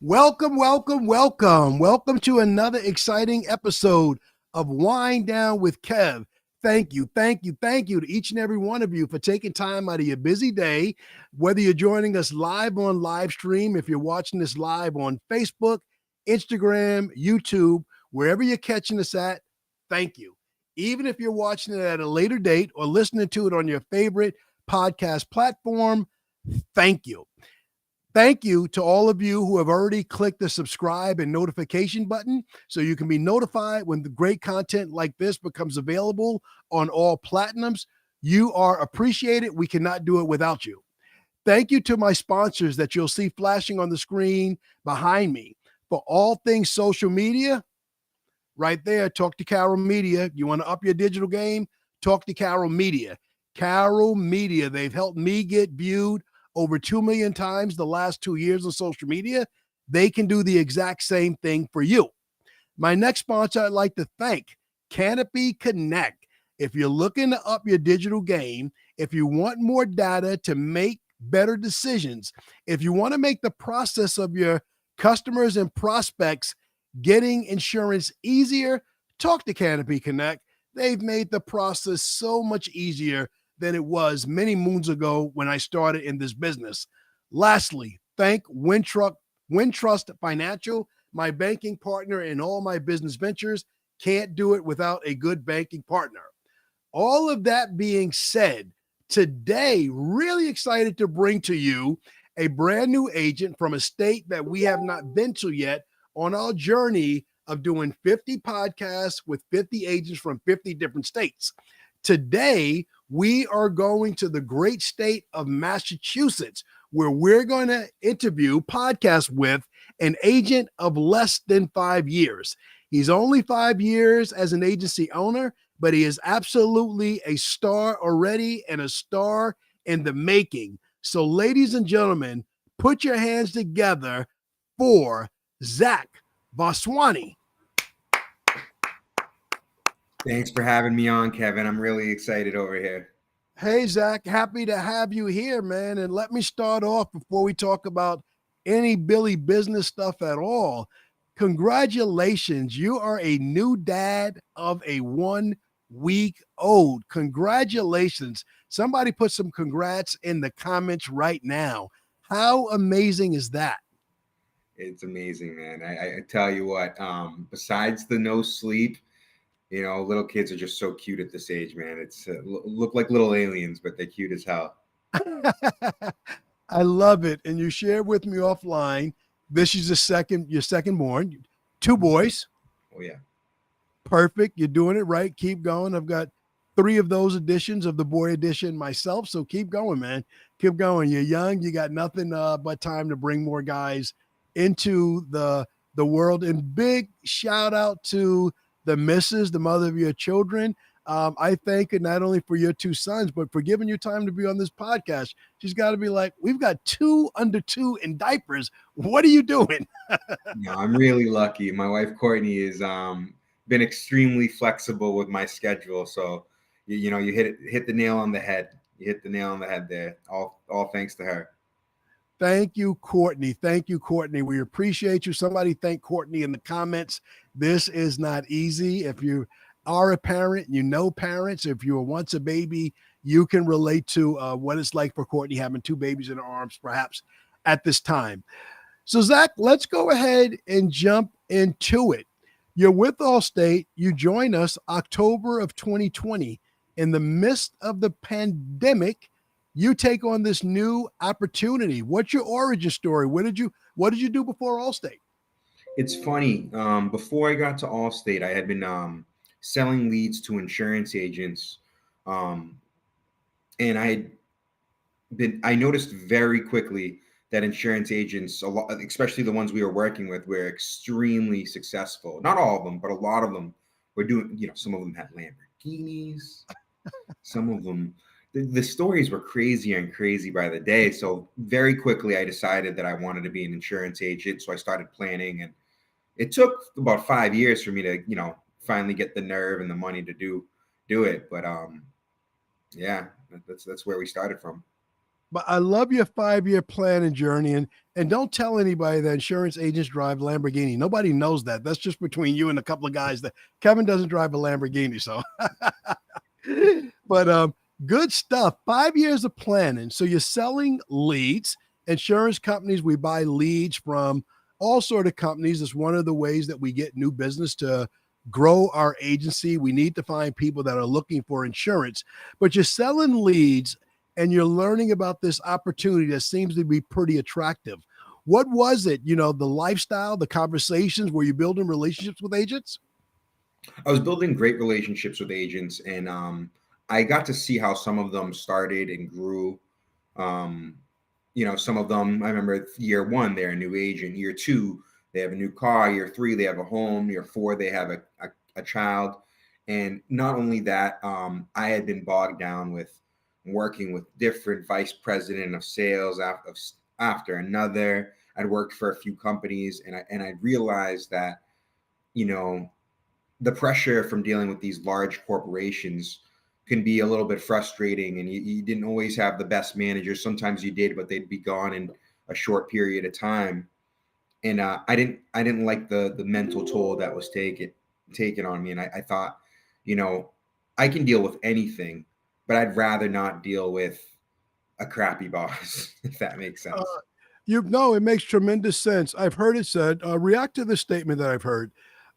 Welcome, welcome, welcome. Welcome to another exciting episode of Wind Down with Kev. Thank you, thank you, thank you to each and every one of you for taking time out of your busy day, whether you're joining us live on live stream, if you're watching this live on Facebook, Instagram, YouTube, wherever you're catching us at, thank you. Even if you're watching it at a later date or listening to it on your favorite podcast platform, thank you. Thank you to all of you who have already clicked the subscribe and notification button so you can be notified when the great content like this becomes available on all platinums. You are appreciated. We cannot do it without you. Thank you to my sponsors that you'll see flashing on the screen behind me. For all things social media, right there, talk to Carol Media. You want to up your digital game? Talk to Carol Media. Carol Media, they've helped me get viewed over 2 million times the last 2 years on social media. They can do the exact same thing for you. My next sponsor I'd like to thank, Canopy Connect. If you're looking to up your digital game, if you want more data to make better decisions, if you want to make the process of your customers and prospects getting insurance easier, talk to Canopy Connect. They've made the process so much easier than it was many moons ago when I started in this business. Lastly, thank Wintrust Financial, my banking partner in all my business ventures. Can't do it without a good banking partner. All of that being said, today, really excited to bring to you a brand new agent from a state that we have not been to yet on our journey of doing 50 podcasts with 50 agents from 50 different states. Today, we are going to the great state of Massachusetts, where we're going to podcast with an agent of less than 5 years. He's only 5 years as an agency owner, but he is absolutely a star already and a star in the making. So, ladies and gentlemen, put your hands together for Zach Vaswani. Thanks for having me on, Kevin. I'm really excited over here. Hey, Zach, happy to have you here, man. And let me start off before we talk about any Billy business stuff at all. Congratulations. You are a new dad of a 1 week old. Congratulations. Somebody put some congrats in the comments right now. How amazing is that? It's amazing, man. I tell you what, besides the no sleep, little kids are just so cute at this age, man. It's look like little aliens, but they're cute as hell. I love it. And you shared with me offline. This is your second born, 2 boys. Oh yeah. Perfect. You're doing it right. Keep going. I've got 3 of those editions of the boy edition myself. So keep going, man. Keep going. You're young. You got nothing but time to bring more guys into the world. And big shout out to the missus, the mother of your children. I thank her not only for your 2 sons, but for giving you time to be on this podcast. She's got to be like, we've got 2 under 2 in diapers. What are you doing? No, I'm really lucky. My wife Courtney has been extremely flexible with my schedule. So you hit the nail on the head. You hit the nail on the head there. All thanks to her. Thank you, Courtney. Thank you, Courtney. We appreciate you. Somebody thank Courtney in the comments. This is not easy. If you are a parent, you know parents. If you were once a baby, you can relate to what it's like for Courtney having 2 babies in her arms, perhaps at this time. So, Zach, let's go ahead and jump into it. You're with Allstate. You join us October of 2020. In the midst of the pandemic, you take on this new opportunity. What's your origin story? What did you do before Allstate? It's funny. Before I got to Allstate, I had been selling leads to insurance agents, and I noticed very quickly that insurance agents, a lot, especially the ones we were working with, were extremely successful. Not all of them, but a lot of them were doing. Some of them had Lamborghinis. Some of them, the stories were crazy and crazy by the day. So very quickly, I decided that I wanted to be an insurance agent. So I started planning, and it took about 5 years for me to, finally get the nerve and the money to do it. But yeah, that's where we started from. But I love your 5-year plan and journey. And don't tell anybody that insurance agents drive Lamborghini. Nobody knows that. That's just between you and a couple of guys. That Kevin doesn't drive a Lamborghini. So, but good stuff. 5 years of planning. So you're selling leads. Insurance companies, we buy leads from all sort of companies. It's one of the ways that we get new business to grow our agency. We need to find people that are looking for insurance, but you're selling leads and you're learning about this opportunity that seems to be pretty attractive. What was it? The lifestyle, the conversations, were you building relationships with agents? I was building great relationships with agents, and I got to see how some of them started and grew. Um, some of them, I remember year one, they're a new agent. Year two, they have a new car. Year three, they have a home. Year four, they have a child. And not only that, I had been bogged down with working with different vice president of sales after another. I'd worked for a few companies, and I realized that, you know, the pressure from dealing with these large corporations can be a little bit frustrating, and you didn't always have the best managers. Sometimes you did, but they'd be gone in a short period of time. And I didn't like the mental toll that was taken on me. And I thought, you know I can deal with anything, but I'd rather not deal with a crappy boss, if that makes Uh, sense. you know, it makes tremendous sense. I've heard it said, react to this statement that I've heard.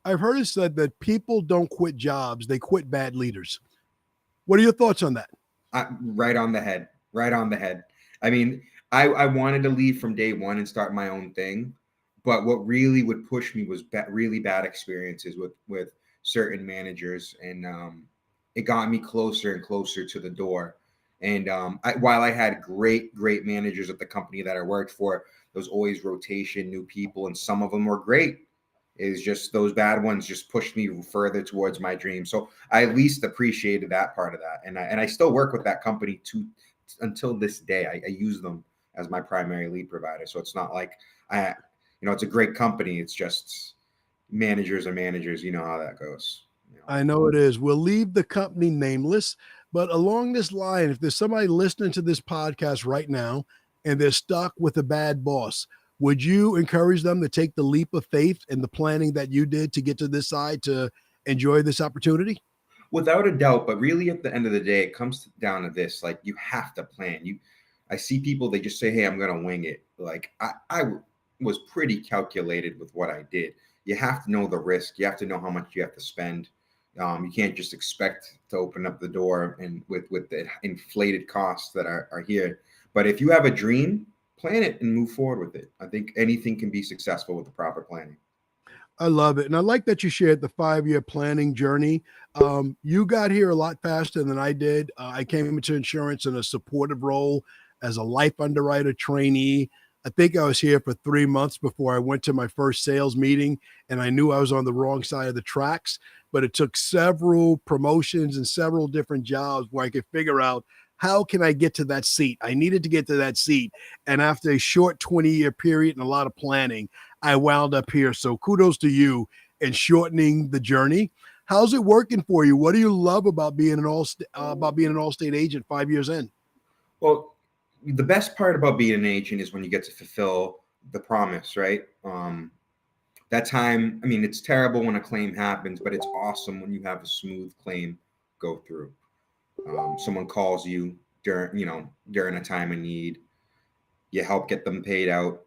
I've heard it said that people don't quit jobs, they quit bad leaders. What are your thoughts on that? Right on the head. Right on the head. I mean, I wanted to leave from day one and start my own thing, but what really would push me was really bad experiences with certain managers, and it got me closer and closer to the door. And while I had great managers at the company that I worked for, there was always rotation, new people, and some of them were great. Is just those bad ones just pushed me further towards my dream. So I at least appreciated that part of that, and I still work with that company to until this day. I use them as my primary lead provider. So it's not like it's a great company. It's just managers are managers. You know how that goes. I know it is. We'll leave the company nameless, but along this line, if there's somebody listening to this podcast right now and they're stuck with a bad boss, would you encourage them to take the leap of faith and the planning that you did to get to this side to enjoy this opportunity? Without a doubt, but really at the end of the day, it comes down to this: like, you have to plan. I see people, they just say, "Hey, I'm gonna wing it." Like, I was pretty calculated with what I did. You have to know the risk. You have to know how much you have to spend. You can't just expect to open up the door and with the inflated costs that are here. But if you have a dream, plan it and move forward with it. I think anything can be successful with the proper planning. I love it. And I like that you shared the 5-year planning journey. You got here a lot faster than I did. I came into insurance in a supportive role as a life underwriter trainee. I think I was here for 3 months before I went to my first sales meeting, and I knew I was on the wrong side of the tracks. But it took several promotions and several different jobs where I could figure out how can I get to that seat. I needed to get to that seat. And after a short 20-year period and a lot of planning, I wound up here. So kudos to you in shortening the journey. How's it working for you? What do you love about being an all-state agent 5 years in? Well, the best part about being an agent is when you get to fulfill the promise, right? That time, I mean, it's terrible when a claim happens, but it's awesome when you have a smooth claim go through. Someone calls you during a time of need, you help get them paid out,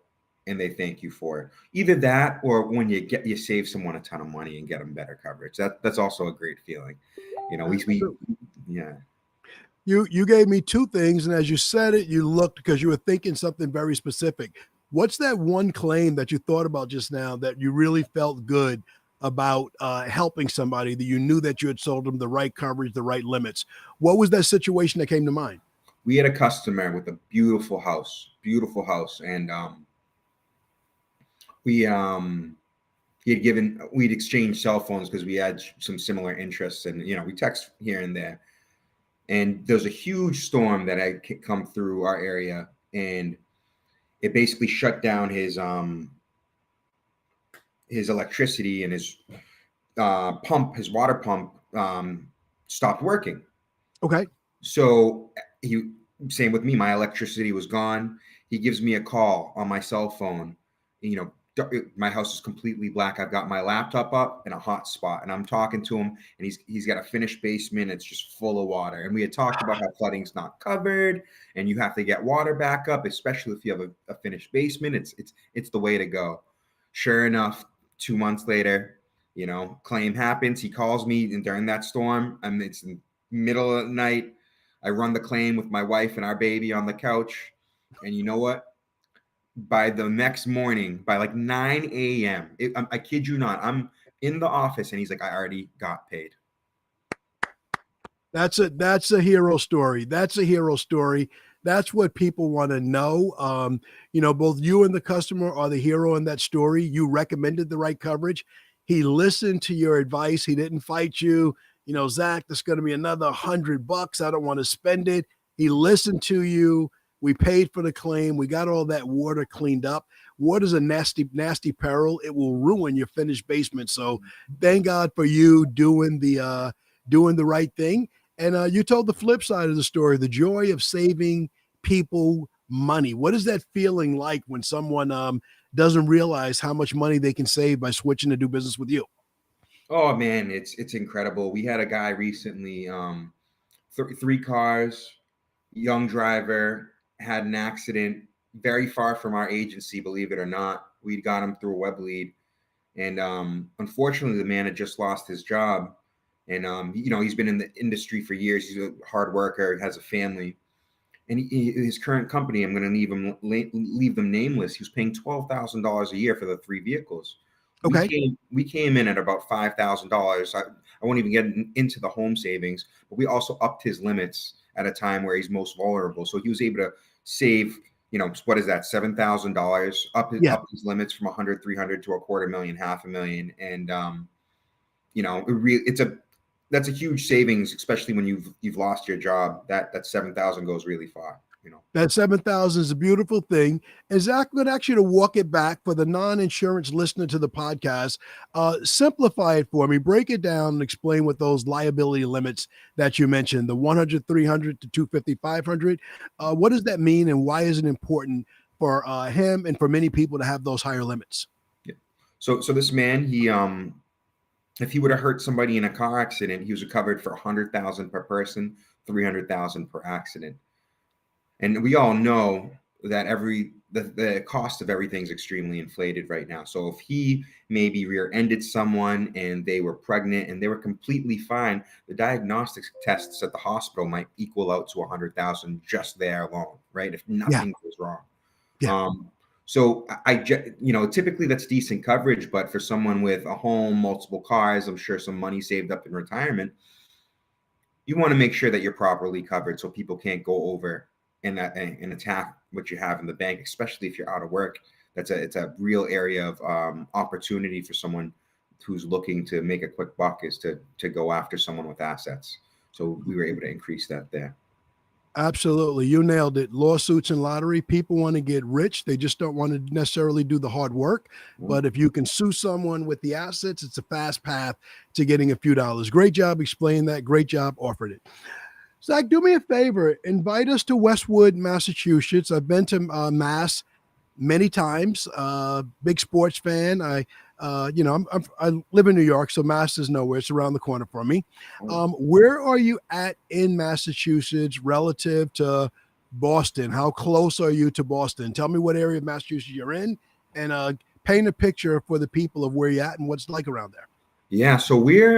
and they thank you for it. Either that, or when you save someone a ton of money and get them better coverage. That's also a great feeling. We yeah. You gave me two things, and as you said it, you looked because you were thinking something very specific. What's that one claim that you thought about just now that you really felt good about helping somebody that you knew that you had sold them the right coverage, the right limits? What was that situation that came to mind? We had a customer with a beautiful house, and we we'd exchanged cell phones because we had some similar interests, and we text here and there. And there's a huge storm that had come through our area, and it basically shut down his electricity, and his water pump stopped working. Okay. So Same with me. My electricity was gone. He gives me a call on my cell phone. You know, my house is completely black. I've got my laptop up in a hot spot, and I'm talking to him, and he's got a finished basement. It's just full of water. And we had talked about how flooding's not covered, and you have to get water back up, especially if you have a finished basement. It's the way to go. Sure enough, 2 months later, claim happens. He calls me, and during that storm, and it's in the middle of the night. I run the claim with my wife and our baby on the couch. And you know what? By the next morning, by like 9 a.m., I kid you not, I'm in the office and he's like, I already got paid. That's a hero story. That's a hero story. That's what people want to know. Both you and the customer are the hero in that story. You recommended the right coverage. He listened to your advice. He didn't fight you. Zach, there's going to be another $100. I don't want to spend it. He listened to you. We paid for the claim. We got all that water cleaned up. Water's a nasty, nasty peril. It will ruin your finished basement. So thank God for you doing the right thing. And you told the flip side of the story, the joy of saving people money. What is that feeling like when someone doesn't realize how much money they can save by switching to do business with you? Oh man, it's incredible. We had a guy recently, three cars, young driver, had an accident very far from our agency, believe it or not. We got him through a web lead. And unfortunately, the man had just lost his job. And, he's been in the industry for years. He's a hard worker, has a family. And his current company, I'm going to leave them nameless. He was paying $12,000 a year for the three vehicles. Okay. We came in at about $5,000. I won't even get into the home savings, but we also upped his limits at a time where he's most vulnerable. So he was able to save, what is that, $7,000, up his limits from 100, 300 to $250,000, $500,000. And, that's a huge savings, especially when you've lost your job. That 7,000 goes really far. That 7,000 is a beautiful thing. And Zach, I'm going to ask you to walk it back for the non-insurance listener to the podcast. Simplify it for me. Break it down and explain what those liability limits that you mentioned, the 100, 300 to 250, 500. What does that mean, and why is it important for him and for many people to have those higher limits? Yeah. So this man, he if he would have hurt somebody in a car accident, he was covered for 100,000 per person, 300,000 per accident. And we all know that the cost of everything is extremely inflated right now. So if he maybe rear-ended someone and they were pregnant and they were completely fine, the diagnostics tests at the hospital might equal out to 100,000 just there alone, right? If nothing goes wrong. Yeah. So typically that's decent coverage, but for someone with a home, multiple cars, I'm sure some money saved up in retirement, you want to make sure that you're properly covered so people can't go over and attack what you have in the bank, especially if you're out of work. It's a real area of opportunity for someone who's looking to make a quick buck, is to go after someone with assets. So we were able to increase that there. Absolutely. You nailed it. Lawsuits and lottery. People want to get rich. They just don't want to necessarily do the hard work. But if you can sue someone with the assets, it's a fast path to getting a few dollars. Great job explaining that. Great job offered it. Zach, do me a favor. Invite us to Westwood, Massachusetts. I've been to Mass many times. Big sports fan. I live in New York, so Mass is nowhere. It's around the corner from me. Where are you at in Massachusetts relative to Boston? How close are you to Boston? Tell me what area of Massachusetts you're in, and paint a picture for the people of where you're at and what's like around there. Yeah, so we're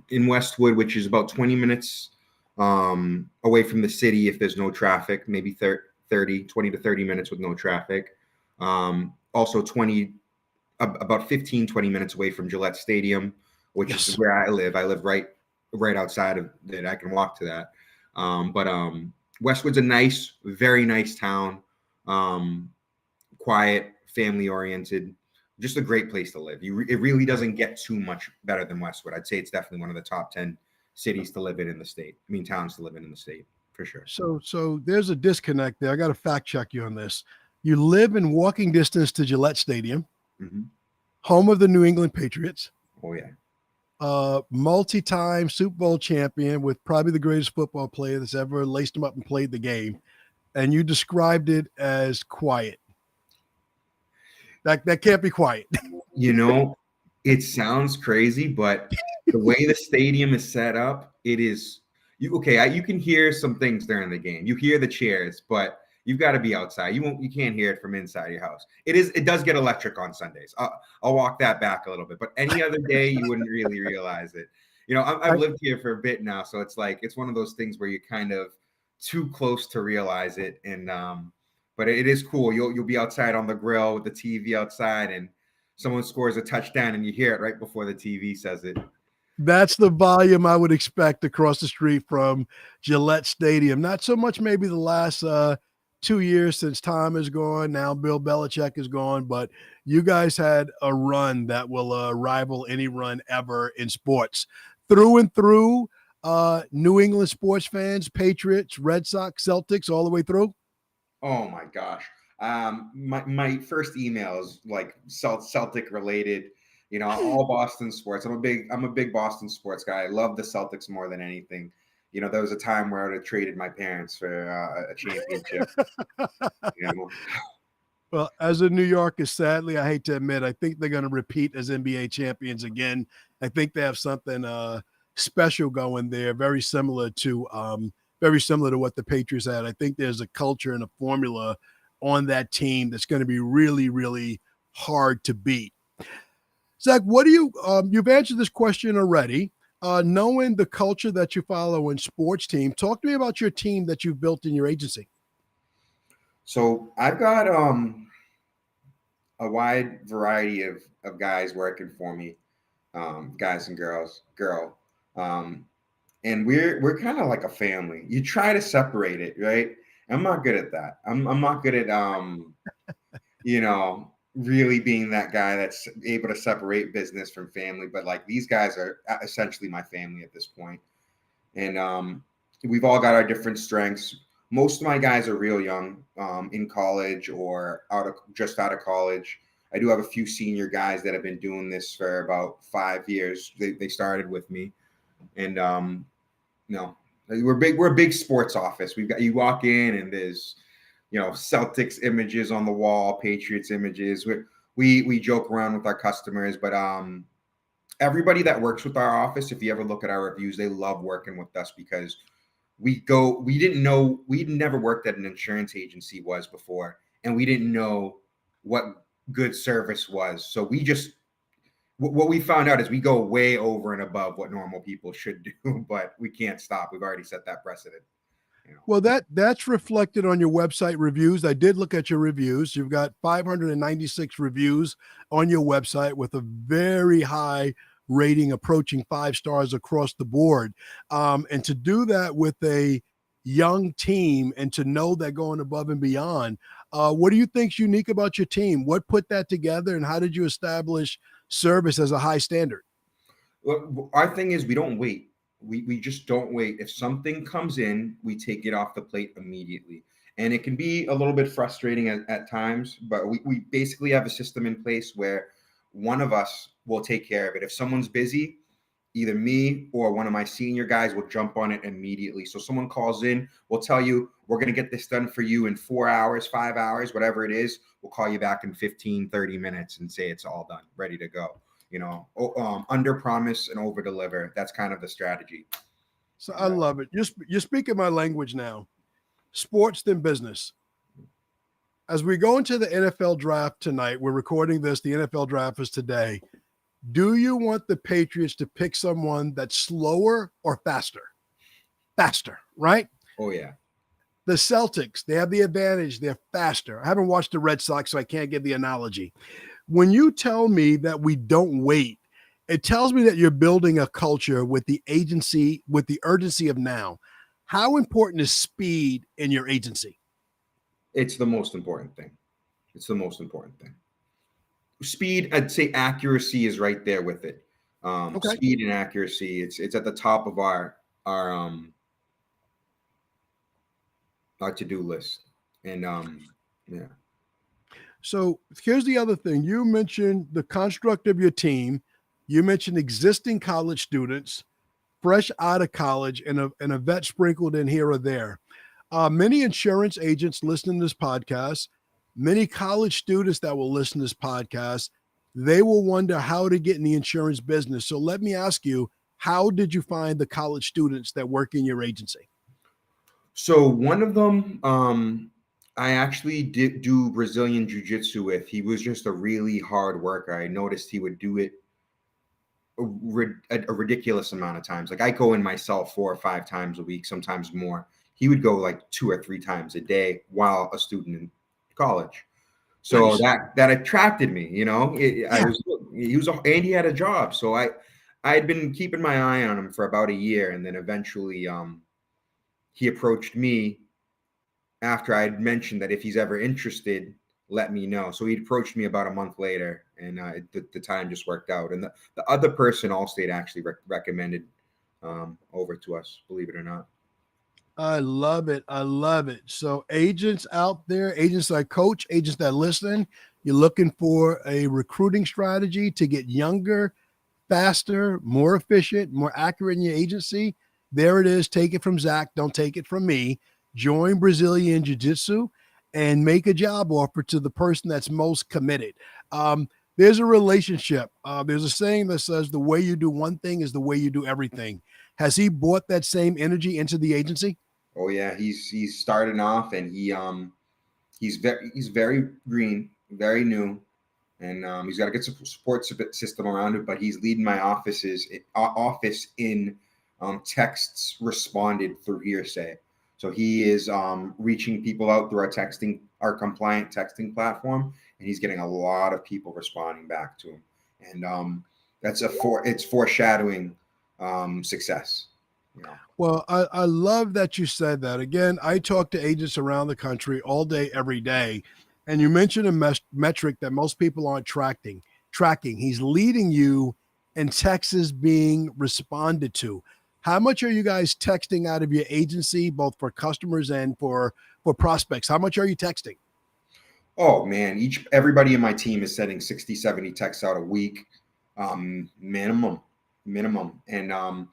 in Westwood, which is about 20 minutes away from the city if there's no traffic, maybe 20 to 30 minutes with no traffic. Also about 15, 20 minutes away from Gillette Stadium, which is where I live. I live right outside of it. I can walk to that. But Westwood's a nice, very nice town. Quiet, family oriented, just a great place to live. It really doesn't get too much better than Westwood. I'd say it's definitely one of the top 10 cities to live in the state. I mean, towns to live in the state, for sure. So there's a disconnect there. I got to fact check you on this. You live in walking distance to Gillette Stadium, home of the New England Patriots. Oh, yeah. Multi-time Super Bowl champion with probably the greatest football player that's ever laced him up and played the game. and you described it as quiet. That can't be quiet. You know, it sounds crazy, but the way the stadium is set up, it is you okay. You can hear some things during the game. You hear the cheers, but you've got to be outside. You can't hear it from inside your house. It does get electric on Sundays. I'll walk that back a little bit, but any other day you wouldn't really realize it. You know, I've lived here for a bit now, so it's like it's one of those things where you're kind of too close to realize it. And but it is cool. You'll be outside on the grill with the TV outside, and someone scores a touchdown, and you hear it right before the TV says it. That's the volume I would expect across the street from Gillette Stadium. Not so much maybe the last 2 years since Tom is gone. Now Bill Belichick is gone, but you guys had a run that will rival any run ever in sports. Through and through, New England sports fans, Patriots, Red Sox, Celtics, all the way through. Oh my gosh. My first email is like Celtic related, you know, all Boston sports. I'm a big Boston sports guy. I love the Celtics more than anything. You know, there was a time where I would have traded my parents for a championship. You know, Well, as a New Yorker, sadly, I hate to admit, I think they're going to repeat as NBA champions again. I think they have something special going there, very similar to what the Patriots had. I think there's a culture and a formula on that team that's going to be really, really hard to beat. Zach, what do you've answered this question already. Knowing the culture that you follow in sports team, talk to me about your team that you've built in your agency. so I've got a wide variety of guys working for me, guys and girl. Um, and we're kind of like a family. You try to separate it, right? I'm not good at that. I'm not good at you know, really being that guy that's able to separate business from family. But like these guys are essentially my family at this point, and we've all got our different strengths. Most of my guys are real young, in college or just out of college. I do have a few senior guys that have been doing this for about 5 years. They started with me, and no, we're a big sports office. We've got you walk in and there's Celtics images on the wall, Patriots images. We joke around with our customers, but everybody that works with our office, if you ever look at our reviews, they love working with us because we didn't know, we'd never worked at an insurance agency was before, and we didn't know what good service was. So we just what we found out is we go way over and above what normal people should do, but we can't stop. We've already set that precedent. Well, that's reflected on your website reviews. I did look at your reviews. You've got 596 reviews on your website with a very high rating, approaching 5 stars across the board. And to do that with a young team and to know that going above and beyond, what do you think's unique about your team? What put that together, and how did you establish service as a high standard? Well, our thing is we don't wait. We just don't wait. If something comes in, we take it off the plate immediately. And it can be a little bit frustrating at times, but we basically have a system in place where one of us will take care of it. If someone's busy, either me or one of my senior guys will jump on it immediately. So someone calls in, we'll tell you, we're going to get this done for you in 4 hours, 5 hours, whatever it is. We'll call you back in 15, 30 minutes and say it's all done, ready to go. Under promise and over deliver. That's kind of the strategy. So I love it. You're speaking my language now. Sports than business. As we go into the NFL draft tonight, we're recording this. The NFL draft is today. Do you want the Patriots to pick someone that's slower or faster? Faster, right? Oh, yeah. The Celtics, they have the advantage. They're faster. I haven't watched the Red Sox, so I can't give the analogy. When you tell me that we don't wait, it tells me that you're building a culture with the urgency of now. How important is speed in your agency? It's the most important thing. Speed, I'd say accuracy is right there with it. Okay. Speed and accuracy, it's at the top of our to-do list. And yeah. So here's the other thing. You mentioned the construct of your team. You mentioned existing college students, fresh out of college, and a vet sprinkled in here or there. Many insurance agents listening to this podcast, many college students that will listen to this podcast, they will wonder how to get in the insurance business. So let me ask you, how did you find the college students that work in your agency? So one of them, I actually did do Brazilian jiu-jitsu with. He was just a really hard worker. I noticed he would do it a ridiculous amount of times. Like I go in myself 4 or 5 times a week, sometimes more. He would go like 2 or 3 times a day while a student in college. So Nice. that attracted me. I Yeah. was and he had a job. So I had been keeping my eye on him for about a year, and then eventually he approached me after I had mentioned that if he's ever interested, let me know. So he approached me about a month later, and the time just worked out. And the other person, Allstate, actually recommended over to us, believe it or not. I love it. I love it. So, agents out there, agents that coach, agents that listen, you're looking for a recruiting strategy to get younger, faster, more efficient, more accurate in your agency. There it is. Take it from Zach. Don't take it from me. Join Brazilian Jiu Jitsu and make a job offer to the person that's most committed. There's a relationship. There's a saying that says the way you do one thing is the way you do everything. Has he brought that same energy into the agency? Oh yeah, he's starting off, and he's very green, very new, and he's got a good support system around it. But he's leading my office in texts responded through hearsay. So he is reaching people out through our compliant texting platform, and he's getting a lot of people responding back to him. And it's foreshadowing success. You know. Well, I love that you said that. Again, I talk to agents around the country all day, every day. And you mentioned a metric that most people aren't tracking. He's leading you and Texas being responded to. How much are you guys texting out of your agency, both for customers and for prospects? How much are you texting? Oh man, everybody in my team is sending 60, 70 texts out a week, minimum. And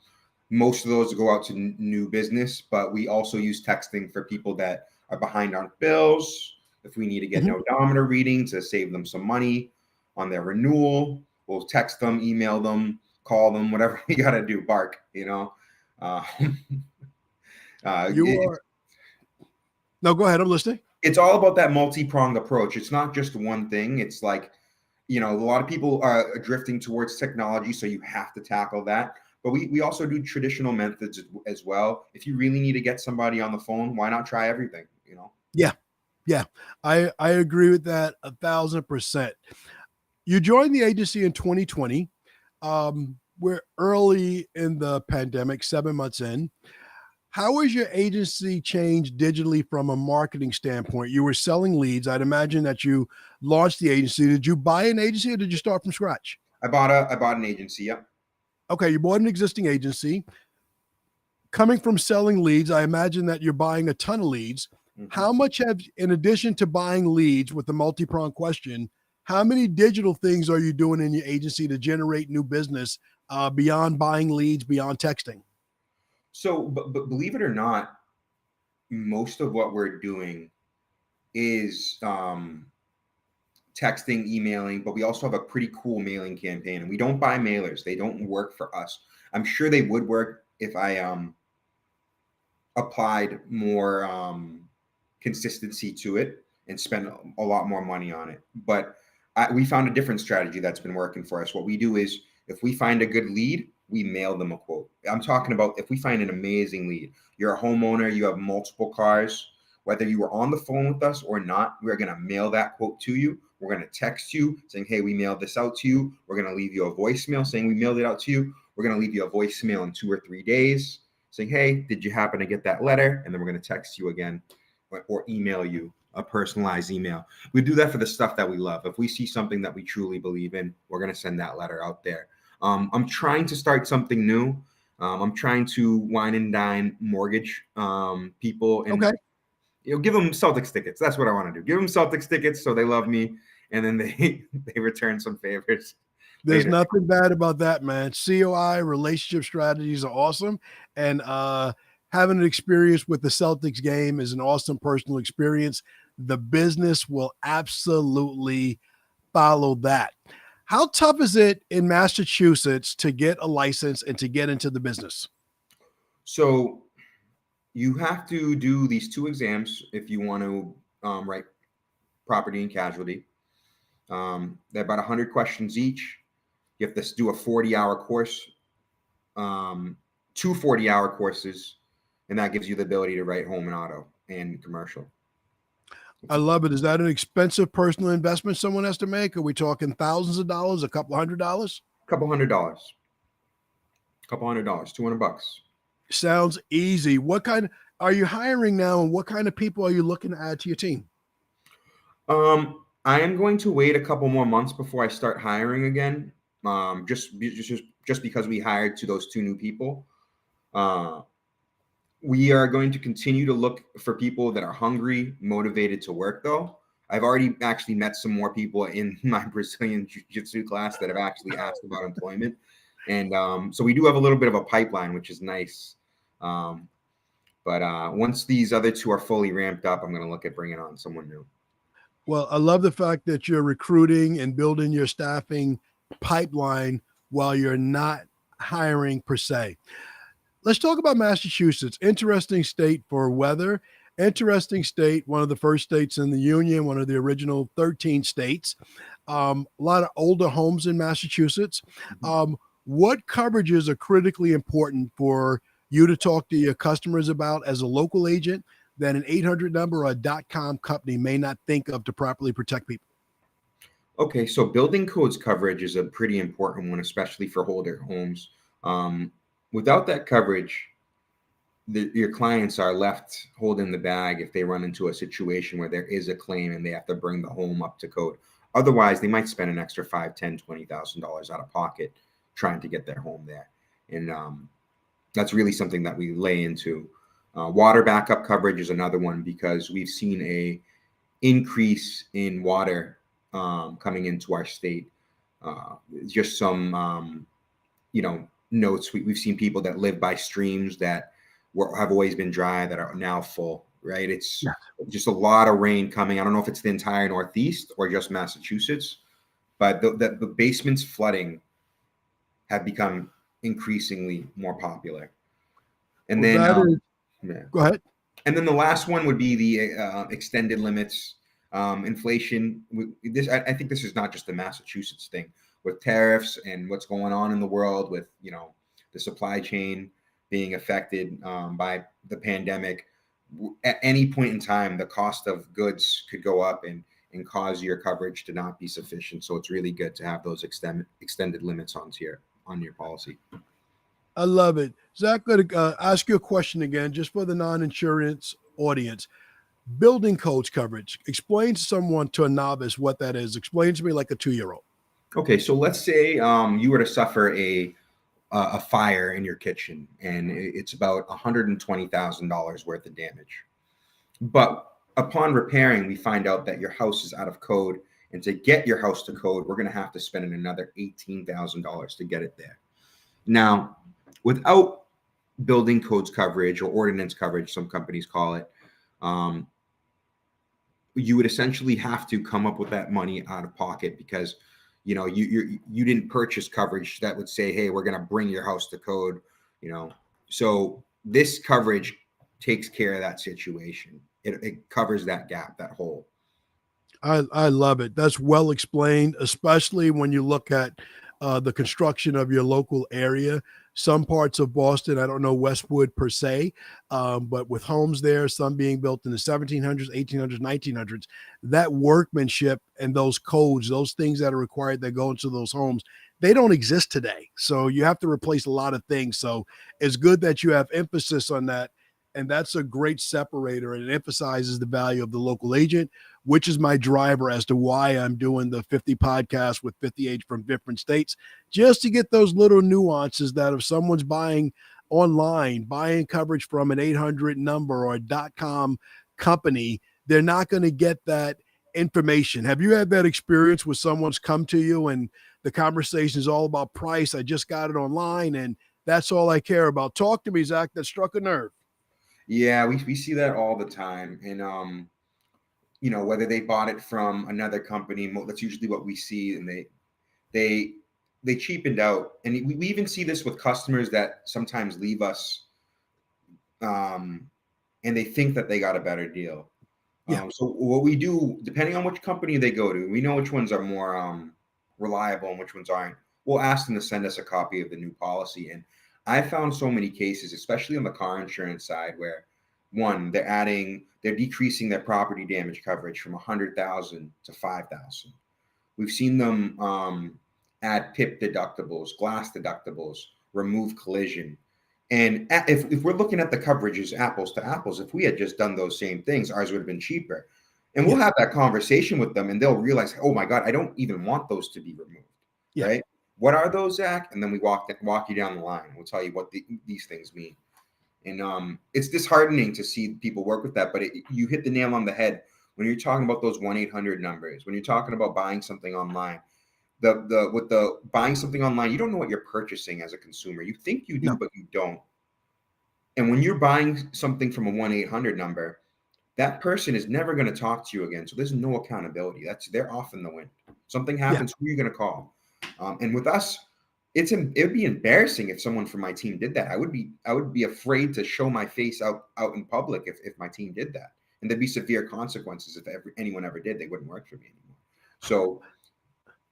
most of those go out to new business, but we also use texting for people that are behind on bills. If we need to get an Mhm. odometer reading to save them some money on their renewal, we'll text them, email them, call them, whatever we got to do, bark. Uh, You it, are no, go ahead. I'm listening. it's all about that multi-pronged approach. It's not just one thing. It's like, a lot of people are drifting towards technology, so you have to tackle that. But we also do traditional methods as well. If you really need to get somebody on the phone, why not try everything? Yeah, yeah. I agree with that 1,000%. You joined the agency in 2020. We're early in the pandemic, 7 months in. How has your agency changed digitally from a marketing standpoint? You were selling leads. I'd imagine that you launched the agency. Did you buy an agency or did you start from scratch? I bought an agency. Yep. Okay, you bought an existing agency. Coming from selling leads, I imagine that you're buying a ton of leads. Hmm. How much have, in addition to buying leads with the multi pronged question, how many digital things are you doing in your agency to generate new business beyond buying leads, beyond texting? So, but believe it or not, most of what we're doing is texting, emailing, but we also have a pretty cool mailing campaign, and we don't buy mailers. They don't work for us. I'm sure they would work if I applied more consistency to it and spent a lot more money on it. But we found a different strategy that's been working for us. What we do is if we find a good lead, we mail them a quote. I'm talking about if we find an amazing lead, you're a homeowner, you have multiple cars, whether you were on the phone with us or not, we're going to mail that quote to you. We're going to text you saying, hey, we mailed this out to you. We're going to leave you a voicemail saying we mailed it out to you. We're going to leave you a voicemail in 2 or 3 days saying, hey, did you happen to get that letter? And then we're going to text you again or email you a personalized email. We do that for the stuff that we love. If we see something that we truly believe in, we're going to send that letter out there. I'm trying to start something new. I'm trying to wine and dine mortgage people and Okay. give them Celtics tickets. That's what I want to do. Give them Celtics tickets so they love me, and then they they return some favors There's later. nothing bad about that, man. COI relationship strategies are awesome. And having an experience with the Celtics game is an awesome personal experience. The business will absolutely follow that. How tough is it in Massachusetts to get a license and to get into the business? So you have to do these two exams if you want to write property and casualty. They're about 100 questions each. You have to do a 40-hour course, two 40-hour courses, and that gives you the ability to write home and auto and commercial. I love it. Is that an expensive personal investment someone has to make? Are we talking thousands of dollars, a couple $100s? $200, $200, $200. Sounds easy. What kind are you hiring now, and what kind of people are you looking to add to your team? I am going to wait a couple more months before I start hiring again. Just because we hired to those two new people. We are going to continue to look for people that are hungry, motivated to work, though. I've already actually met some more people in my Brazilian Jiu-Jitsu class that have actually asked about employment. And so we do have a little bit of a pipeline, which is nice. But once these other two are fully ramped up, I'm going to look at bringing on someone new. Well, I love the fact that you're recruiting and building your staffing pipeline while you're not hiring per se. Let's talk about Massachusetts. Interesting state for weather. Interesting state, one of the first states in the union, one of the original 13 states. A lot of older homes in Massachusetts. What coverages are critically important for you to talk to your customers about as a local agent that an 800 number or a .com company may not think of to properly protect people? Okay, so building codes coverage is a pretty important one, especially for older homes. Without that coverage, your clients are left holding the bag if they run into a situation where there is a claim and they have to bring the home up to code. Otherwise, they might spend an extra $5, $10, $20,000 out of pocket trying to get their home there. And that's really something that we lay into. Water backup coverage is another one because we've seen a increase in water coming into our state. Just some, notes. We've seen people that live by streams that have always been dry that are now full, right? It's just a lot of rain coming. I don't know if it's the entire Northeast or just Massachusetts, but the basements flooding have become increasingly more popular. And then, go ahead. And then the last one would be the extended limits, inflation. I think this is not just a Massachusetts thing with tariffs and what's going on in the world with, the supply chain being affected by the pandemic. At any point in time, the cost of goods could go up and cause your coverage to not be sufficient. So it's really good to have those extended limits on your policy. I love it. Zach, I'm going to ask you a question again, just for the non-insurance audience. Building codes coverage. Explain to someone, to a novice, what that is. Explain to me like a 2-year-old. Okay, so let's say you were to suffer a fire in your kitchen, and it's about $120,000 worth of damage. But upon repairing, we find out that your house is out of code, and to get your house to code, we're going to have to spend another $18,000 to get it there. Now, without building codes coverage or ordinance coverage, some companies call it, you would essentially have to come up with that money out of pocket because you didn't purchase coverage that would say, hey, we're going to bring your house to code, So this coverage takes care of that situation. It covers that gap, that hole. I love it. That's well explained, especially when you look at the construction of your local area. Some parts of Boston, I don't know Westwood per se, but with homes there, some being built in the 1700s, 1800s, 1900s, that workmanship and those codes, those things that are required that go into those homes, they don't exist today. So you have to replace a lot of things. So it's good that you have emphasis on that. And that's a great separator, and it emphasizes the value of the local agent, which is my driver as to why I'm doing the 50 podcasts with 50 agents from different states, just to get those little nuances that if someone's buying online, buying coverage from an 800 number or a .com company, they're not going to get that information. Have you had that experience where someone's come to you and the conversation is all about price? I just got it online and that's all I care about. Talk to me, Zach. That struck a nerve. Yeah, we see that all the time. And whether they bought it from another company, that's usually what we see, and they they cheapened out. And we even see this with customers that sometimes leave us, um, and they think that they got a better deal. Yeah. So what we do, depending on which company they go to, we know which ones are more reliable and which ones aren't. We'll ask them to send us a copy of the new policy. And I found so many cases, especially on the car insurance side, where one, they're decreasing their property damage coverage from 100,000 to 5,000. We've seen them add PIP deductibles, glass deductibles, remove collision. And if we're looking at the coverages apples to apples, if we had just done those same things, ours would have been cheaper. And we'll Yeah. have that conversation with them, and they'll realize, oh my God, I don't even want those to be removed, Yeah. right? What are those, Zach? And then we walk you down the line. We'll tell you what these things mean. And it's disheartening to see people work with that, but you hit the nail on the head when you're talking about those 1-800 numbers, when you're talking about buying something online. With the buying something online, you don't know what you're purchasing as a consumer. You think you do, No. but you don't. And when you're buying something from a 1-800 number, that person is never going to talk to you again. So there's no accountability. They're off in the wind. Something Yeah. happens, who are you going to call? And with us, it would be embarrassing if someone from my team did that. I would be afraid to show my face out in public if my team did that, and there'd be severe consequences if anyone ever did. They wouldn't work for me anymore. So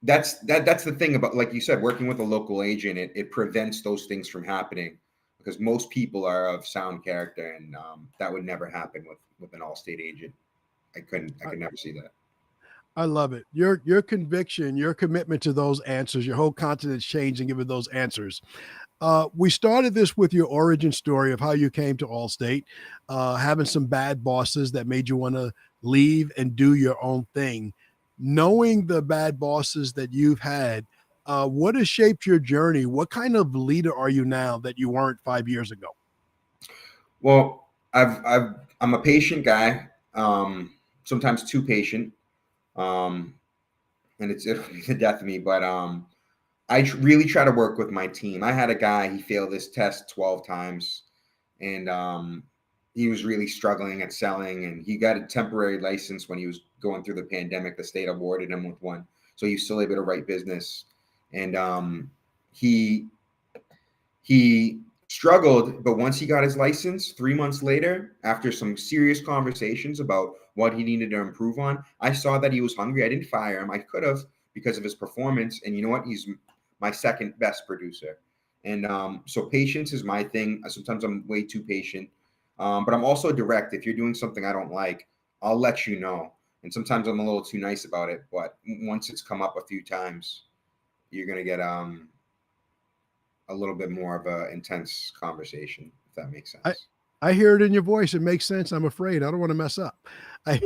that's the thing about, like you said, working with a local agent. It prevents those things from happening because most people are of sound character, and that would never happen with an Allstate agent. I could never see that. I love it. Your conviction, your commitment to those answers, your whole continent's changed and giving those answers. We started this with your origin story of how you came to Allstate, having some bad bosses that made you want to leave and do your own thing. Knowing the bad bosses that you've had, what has shaped your journey? What kind of leader are you now that you weren't 5 years ago? Well, I'm a patient guy, sometimes too patient, um, and it'll be the death of me. But really try to work with my team. I had a guy, he failed this test 12 times, and he was really struggling at selling, and he got a temporary license when he was going through the pandemic. The state awarded him with one, so he's still able to write business. And he he struggled, but once he got his license, 3 months later, after some serious conversations about what he needed to improve on, I saw that he was hungry. I didn't fire him. I could have, because of his performance. And you know what? He's my second best producer. And so patience is my thing. Sometimes I'm way too patient, but I'm also direct. If you're doing something I don't like, I'll let you know. And sometimes I'm a little too nice about it. But once it's come up a few times, you're gonna get a little bit more of a intense conversation, if that makes I, sense. I hear it in your voice. It makes sense. I'm afraid. I don't want to mess up. I,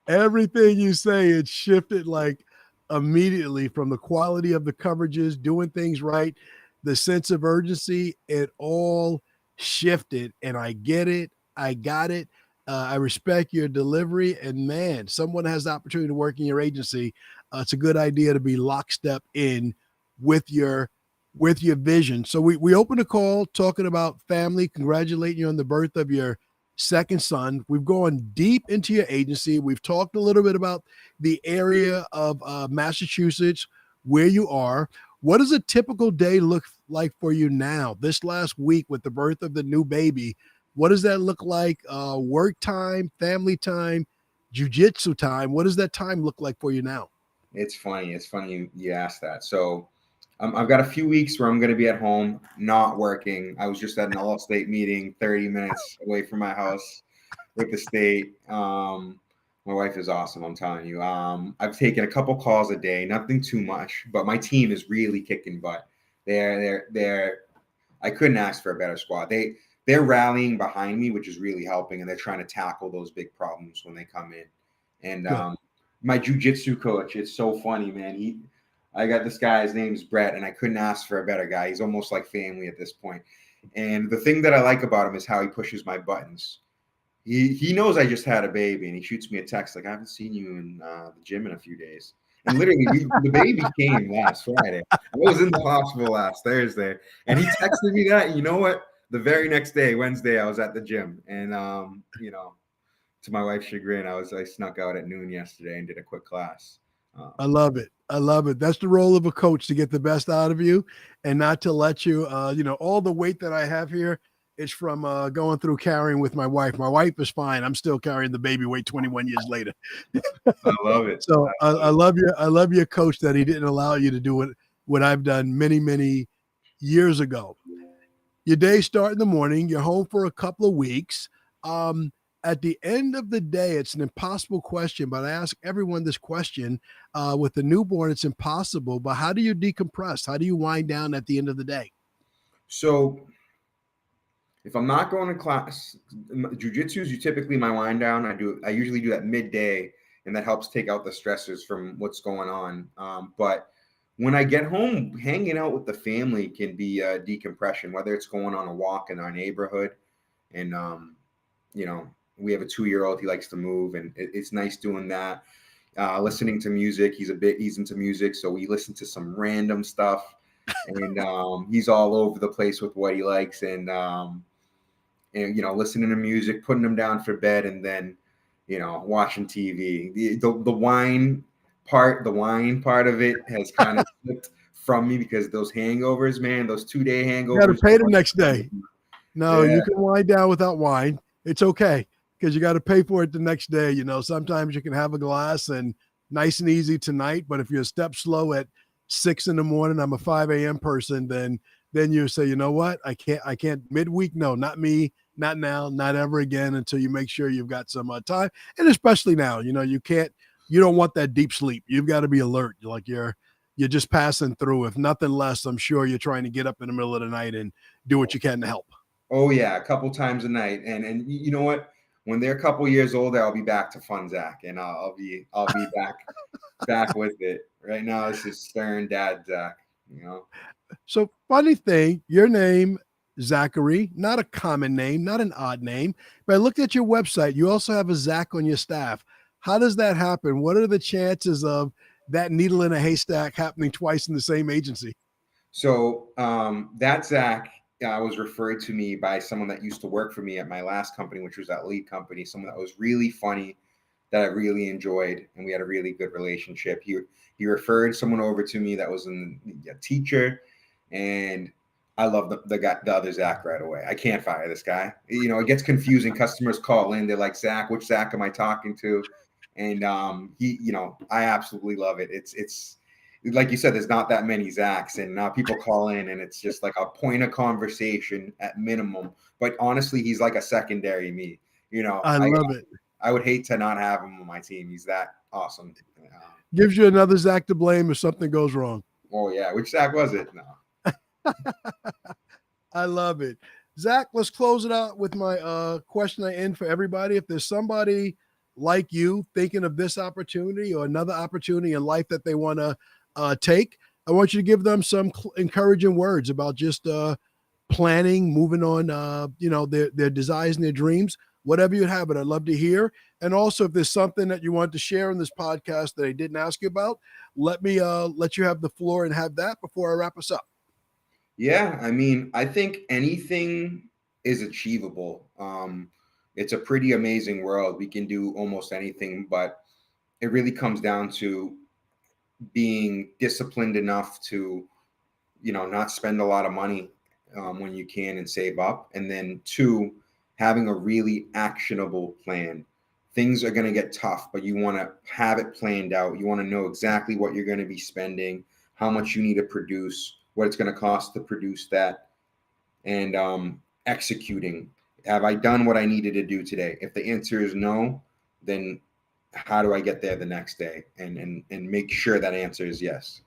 everything you say, it shifted like immediately from the quality of the coverages, doing things right, the sense of urgency, it all shifted. And I get it. I got it. I respect your delivery. And man, someone has the opportunity to work in your agency. It's a good idea to be lockstep in with your vision. So we opened a call talking about family, congratulating you on the birth of your second son. We've gone deep into your agency. We've talked a little bit about the area of Massachusetts where you are. What does a typical day look like for you now? This last week with the birth of the new baby, what does that look like? Work time, family time, jujitsu time. What does that time look like for you now? It's funny. It's funny you asked that. So I've got a few weeks where I'm going to be at home, not working. I was just at an all-state meeting, 30 minutes away from my house with the state. My wife is awesome. I'm telling you. I've taken a couple calls a day, nothing too much, but my team is really kicking butt. They're. I couldn't ask for a better squad. They're rallying behind me, which is really helping, and they're trying to tackle those big problems when they come in. And Good. my jujitsu coach, it's so funny, man. I got this guy, his name's Brett, and I couldn't ask for a better guy. He's almost like family at this point. And the thing that I like about him is how he pushes my buttons. He knows I just had a baby, and he shoots me a text like, I haven't seen you in the gym in a few days. And literally, the baby came last Friday. I was in the hospital last Thursday, and he texted me that. And you know what? The very next day, Wednesday, I was at the gym, and to my wife's chagrin, I snuck out at noon yesterday and did a quick class. I love it. I love it. That's the role of a coach, to get the best out of you and not to let you, all the weight that I have here is from going through carrying with my wife. My wife is fine. I'm still carrying the baby weight 21 years later. I love it. So I love I it. love you. I love your coach that he didn't allow you to do what I've done many, many years ago. Your day start in the morning. You're home for a couple of weeks. Um, at the end of the day, it's an impossible question, but I ask everyone this question. With the newborn, it's impossible. But how do you decompress? How do you wind down at the end of the day? So if I'm not going to class, jujitsu is typically my wind down. I usually do that midday, and that helps take out the stressors from what's going on. But when I get home, hanging out with the family can be a decompression, whether it's going on a walk in our neighborhood. And, we have a 2-year-old, he likes to move, and it's nice doing that. Listening to music. He's into music. So we listen to some random stuff, and he's all over the place with what he likes. And listening to music, putting him down for bed, and then, watching TV. The wine part of it has kind of slipped from me because those hangovers, man, those 2-day You got to hangovers. pay the next day. No, Yeah. you can wind down without wine. It's okay because you got to pay for it the next day. Sometimes you can have a glass and nice and easy tonight, but if you're a step slow at 6 in the morning, I'm a 5 a.m. person, then you say, you know what? I can't midweek. No, not me, not now, not ever again until you make sure you've got some time. And especially now, you don't want that deep sleep. You've got to be alert. Like you're just passing through. If nothing less, I'm sure you're trying to get up in the middle of the night and do what you can to help. Oh yeah, a couple times a night, and you know what? When they're a couple years older, I'll be back to fun Zach, and I'll be back with it. Right now, this is stern dad Zach. So funny thing, your name, Zachary, not a common name, not an odd name. But I looked at your website. You also have a Zach on your staff. How does that happen? What are the chances of that needle in a haystack happening twice in the same agency? So that Zach was referred to me by someone that used to work for me at my last company, which was that lead company. Someone that was really funny, that I really enjoyed, and we had a really good relationship. He referred someone over to me that was a teacher, and I love the other Zach right away. I can't fire this guy. It gets confusing. Customers call in, they're like, Zach, which Zach am I talking to? And I absolutely love it. It's like you said, there's not that many Zachs, and now people call in, and it's just like a point of conversation at minimum. But honestly, he's like a secondary me. I love it. I would hate to not have him on my team. He's that awesome. Gives you another Zach to blame if something goes wrong. Oh yeah, which Zach was it? No. I love it. Zach, let's close it out with my question I end for everybody. If there's somebody like you thinking of this opportunity or another opportunity in life that they want to take, I want you to give them some encouraging words about just planning, moving on, their desires and their dreams, whatever you have it. I'd love to hear. And also, if there's something that you want to share in this podcast that I didn't ask you about, let me let you have the floor and have that before I wrap us up. Yeah, I mean, I think anything is achievable. It's a pretty amazing world. We can do almost anything, but it really comes down to being disciplined enough to, not spend a lot of money when you can and save up. And then 2, having a really actionable plan. Things are going to get tough, but you want to have it planned out. You want to know exactly what you're going to be spending, how much you need to produce, what it's going to cost to produce that, and executing. Have I done what I needed to do today? If the answer is no, then how do I get there the next day and make sure that answer is yes?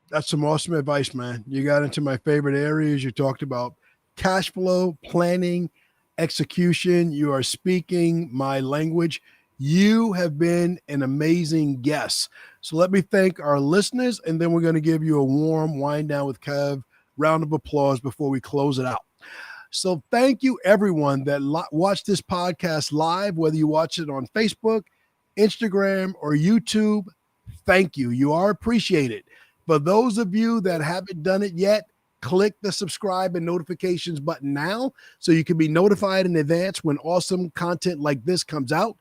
That's some awesome advice, man. You got into my favorite areas. You talked about cash flow, planning, execution. You are speaking my language. You have been an amazing guest. So let me thank our listeners, and then we're going to give you a warm wind down with Kev round of applause before we close it out. So thank you, everyone that watched this podcast live, whether you watch it on Facebook, Instagram, or YouTube. Thank you. You are appreciated. For those of you that haven't done it yet, click the subscribe and notifications button now so you can be notified in advance when awesome content like this comes out.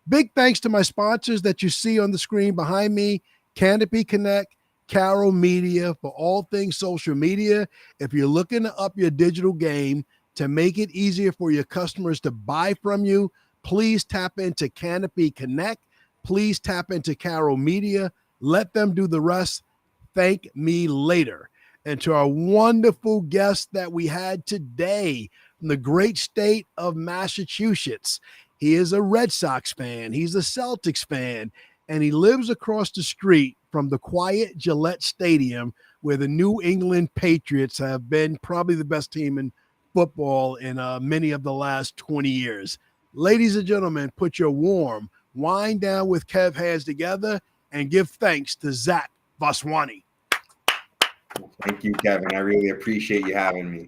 Big thanks to my sponsors that you see on the screen behind me, Canopy Connect, Carol Media, for all things social media. If you're looking to up your digital game to make it easier for your customers to buy from you, please tap into Canopy Connect. Please tap into Carol Media. Let them do the rest. Thank me later. And to our wonderful guest that we had today from the great state of Massachusetts. He is a Red Sox fan. He's a Celtics fan. And he lives across the street from the quiet Gillette Stadium, where the New England Patriots have been probably the best team in football in many of the last 20 years. Ladies and gentlemen, put your warm Wind Down with Kev hands together and give thanks to Zach Vaswani. Thank you, Kevin. I really appreciate you having me.